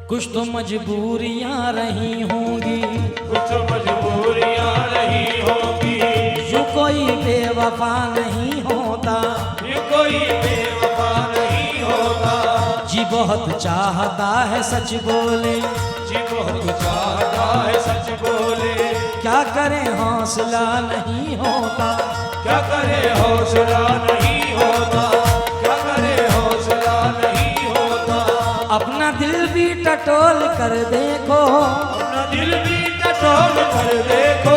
कुछ तो मजबूरियां रही होंगी, कुछ तो मजबूरियां रही होंगी। जो कोई बेवफा नहीं होता, ये कोई बेवफा नहीं होता। जी बहुत चाहता है सच बोले, जी बहुत चाहता है सच बोले। क्या करें हौसला नहीं होता, क्या करे हौसला नहीं होता। क्या करे हौसला नहीं होता। अपना दिल भी टटोल कर देखो, अपना दिल भी टटोल कर देखो।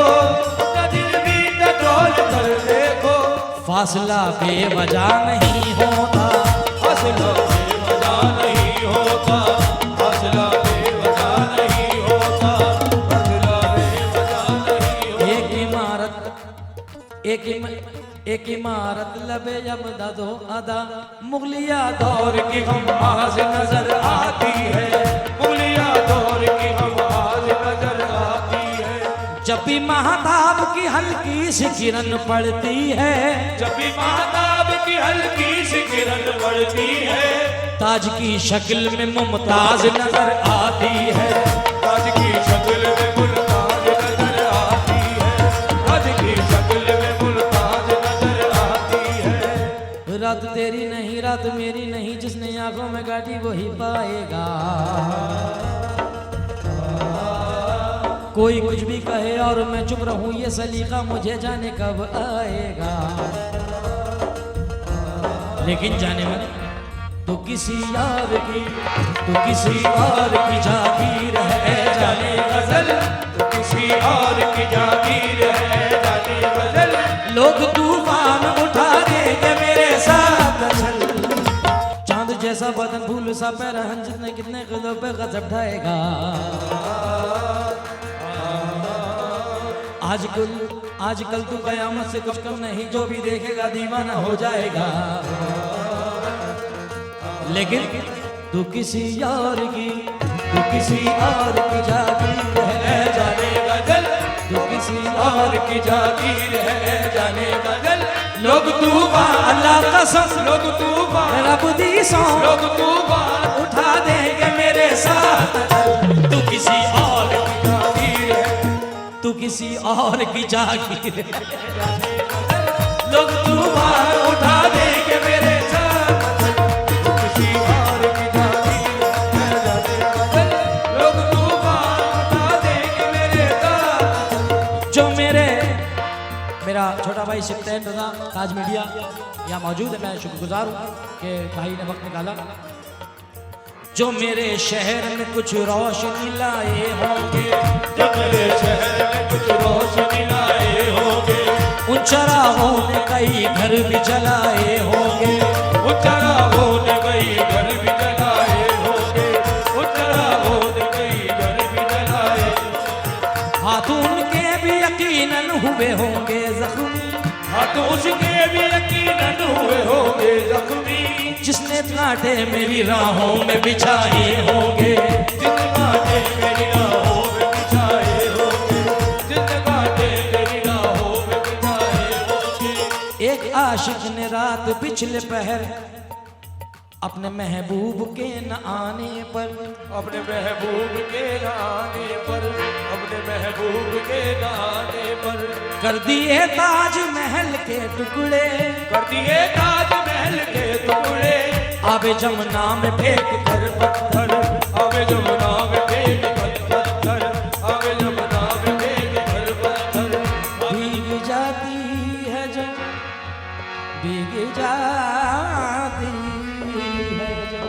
अपना दिल भी टटोल कर देखो। फासला बेवजह नहीं होता, फासला बेवजह नहीं होता। फासला बेवजह नहीं होता। फासला बेवजह नहीं होता। एक इमारत लबे जमदा दो अदा, मुगलिया दौर की हम आज नजर आती है। मुगलिया दौर की हम आज नजर आती है। जब भी महताब की हल्की सी किरण पड़ती है, जब भी महताब की हल्की सी किरण पड़ती है। ताज की शक्ल में मुमताज नजर आती है। ताज की शक्ल में मुमताज नजर आती है। ताज की शक्ल में मुमताज नजर आती है। रात तेरी नहीं रात मेरी नहीं, जिसने आंखों में गाड़ी वही पाएगा। कोई कुछ भी कहे और मैं चुप रहूं, ये सलीका मुझे जाने कब आएगा। लेकिन जाने मन तो किसी यार की, तो किसी और की जागीर है जाने गजल। तो किसी और की जागीर है जाने गजल। लोग तूफान उठा देंगे मेरे साथ चल, चांद जैसा बदन फूल सा पैरहन, जितने कितने कदों पे गजब ढाएगा। आजकल तू कयामत से कुछ कम नहीं, जो भी देखेगा दीवाना हो जाएगा। लेकिन तू किसी यार की, तू किसी और की जागीर है जाने गजल। तू किसी और की जागीर है जाने गजल। लोग तूफान अल्लाह कसम, लोग तूफान रब दी सौ, लोग तूफान उठा देंगे मेरे साथ। तू किसी और की जागीर है। तू किसी और की जागीर है। लोग तूफान उठा देंगे मेरे साथ। तू किसी और की जागीर है जाने गजल। लोग तूफान उठा देंगे मेरे साथ। जो मेरा छोटा भाई सिप्तैन रज़ा ताज मीडिया यहाँ मौजूद है, मैं शुक्रगुजार हूँ कि भाई ने वक्त निकाला। जो मेरे शहर में कुछ रोशनी लाए होंगे, जो मेरे शहर में कुछ रोशनी लाए होंगे। उन चरागों ने कई घर भी जलाए होंगे। उन चरागों ने कई घर भी जलाए होंगे। उन चरागों ने कई घर भी जलाए। हाथ उनके भी यकीनन हुए होंगे जख्मी, हाथ उसके भी यकीनन हुए होंगे जख्मी। जिसने कांटे मेरी राहों में बिछाए होंगे। जिन कांटे मेरी राहों में बिछाए होंगे। जिन कांटे मेरी राहों में बिछाए होंगे। एक आशिक ने रात पिछले पहर अपने महबूब के न आने पर, अपने महबूब के आने पर, अपने महबूब के आने पर कर दिए ताज महल के टुकड़े, कर दिए ताज महल के टुकड़े। आबे जमुना में फेंक कर पत्थर, आवे जमुना में फेंक कर पत्थर। आवे जमुना में फेंक कर पत्थर। भीग जाती है जो, भीग जाती है जो,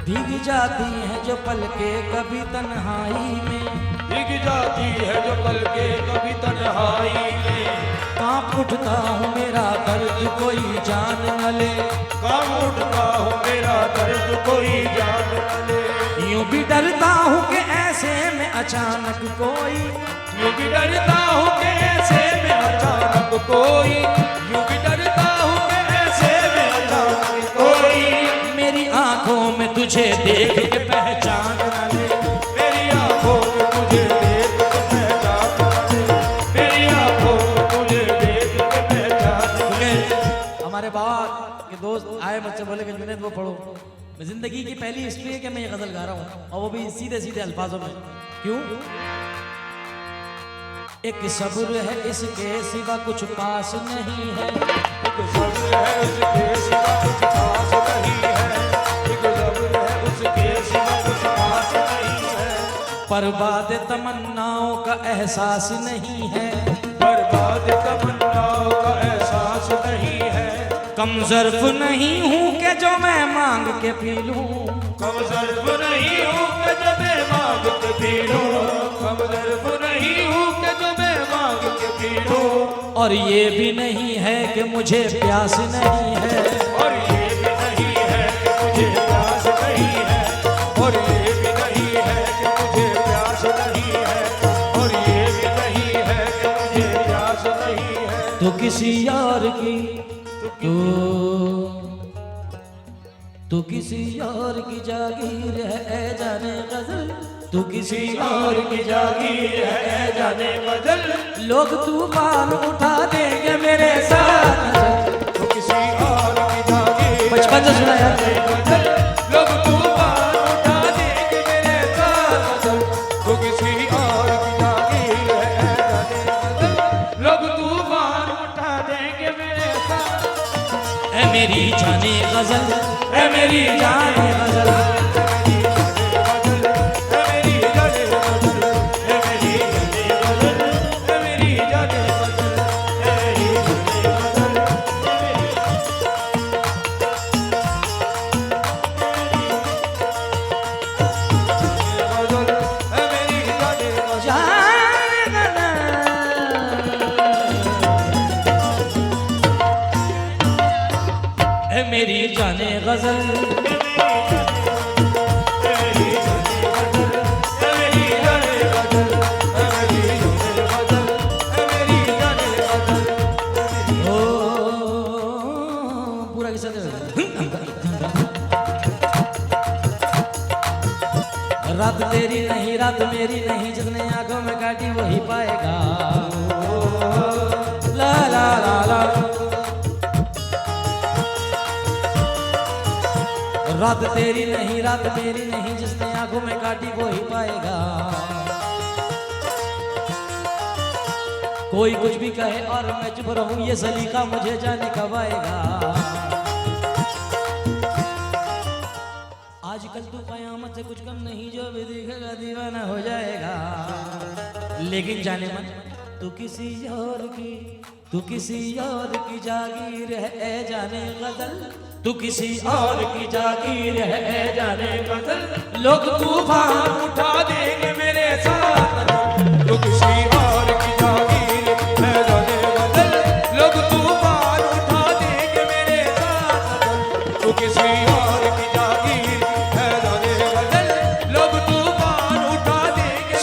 भीग जाती है जो पलके कभी तन्हाई में। भीग जाती है जो पलके कभी तन्हाई में। कांप उठता हूँ मेरा दर्द कोई जान न ले, कांप उठता हूँ मेरा दर्द कोई जान न ले। यूं भी डरता हूँ कि ऐसे में अचानक कोई, यूं भी डरता हूँ कि ऐसे में अचानक कोई। यूं भी डरता हूँ कि ऐसे में अचानक कोई मेरी आंखों में तुझे देख के पहचान न ले। मेरी आंखों में तुझे देख के पहचान न ले। मेरी आंखों में तुझे देख के पहचान न ले। हमारे बाबा के दोस्त आए, मुझसे बोले कि जुनैद वो पढ़ो, जिंदगी की पहली हिस्ट्री है कि मैं ये गजल गा रहा हूँ, और वो भी सीधे सीधे अल्फाजों में। क्यों? एक सब्र है इसके सिवा कुछ पास नहीं है, एक सब्र है उसके सिवा कुछ खास नहीं है, एक सब्र है उसके सिवा कुछ खास नहीं है। बर्बाद तमन्नाओं का एहसास नहीं है, बर्बाद तमन्नाओं का एहसास नहीं है। कम ज़र्फ़ नहीं हूँ कि जो मैं मांग के पी लूँ, कम ज़र्फ़ नहीं हूँ कि जो मैं मांग के पी लूँ, कम ज़र्फ़ नहीं हूँ कि जो मैं मांग के पी लूँ। और ये भी नहीं है कि मुझे प्यास नहीं है, और ये भी नहीं है कि मुझे प्यास नहीं है, और ये भी नहीं है कि मुझे प्यास नहीं है, और ये भी नहीं है कि मुझे प्यास नहीं है। तो किसी यार की तू किसी और की जागीर है ऐ जाने गजल, तू किसी और की जागीर है ऐ जाने बदल लोग तूफान उठा देंगे मेरे साथ। तो किसी और की जागीर बचपन से सुना यार। बदल लोग तूफान उठा देंगे मेरे साथ। तो किसी और की जागीर है बदल लोग तूफान उठा देंगे मेरे साथ। ऐ मेरी जाने गजल, ऐ मेरी जाने गजल, मेरी जाने गजल, ओ पूरा किस्सा रात तेरी नहीं रात मेरी नहीं, जिसने आंखों में काटी वही पाएगा। ला ला ला ला रात तेरी नहीं रात मेरी नहीं, जिसने आंखों में काटी वो ही पाएगा। कोई कुछ भी कहे और मैं चुप रहूं, ये सलीका मुझे जाने कब आएगा। आजकल तू कयामत से कुछ कम नहीं, जो भी दिखेगा दीवाना हो जाएगा। लेकिन जाने मन तू किसी और की जागीर है जाने गजल, तू किसी और की जागीर है जाने गजल लोग तूफान उठा देंगे मेरे साथ। तो किसी और की जागीर है जाने बदल लोग तूफान उठा देंगे मेरे साथ। तो किसी और की जागीर है जाने बदल लोग तूफान उठा देंगे।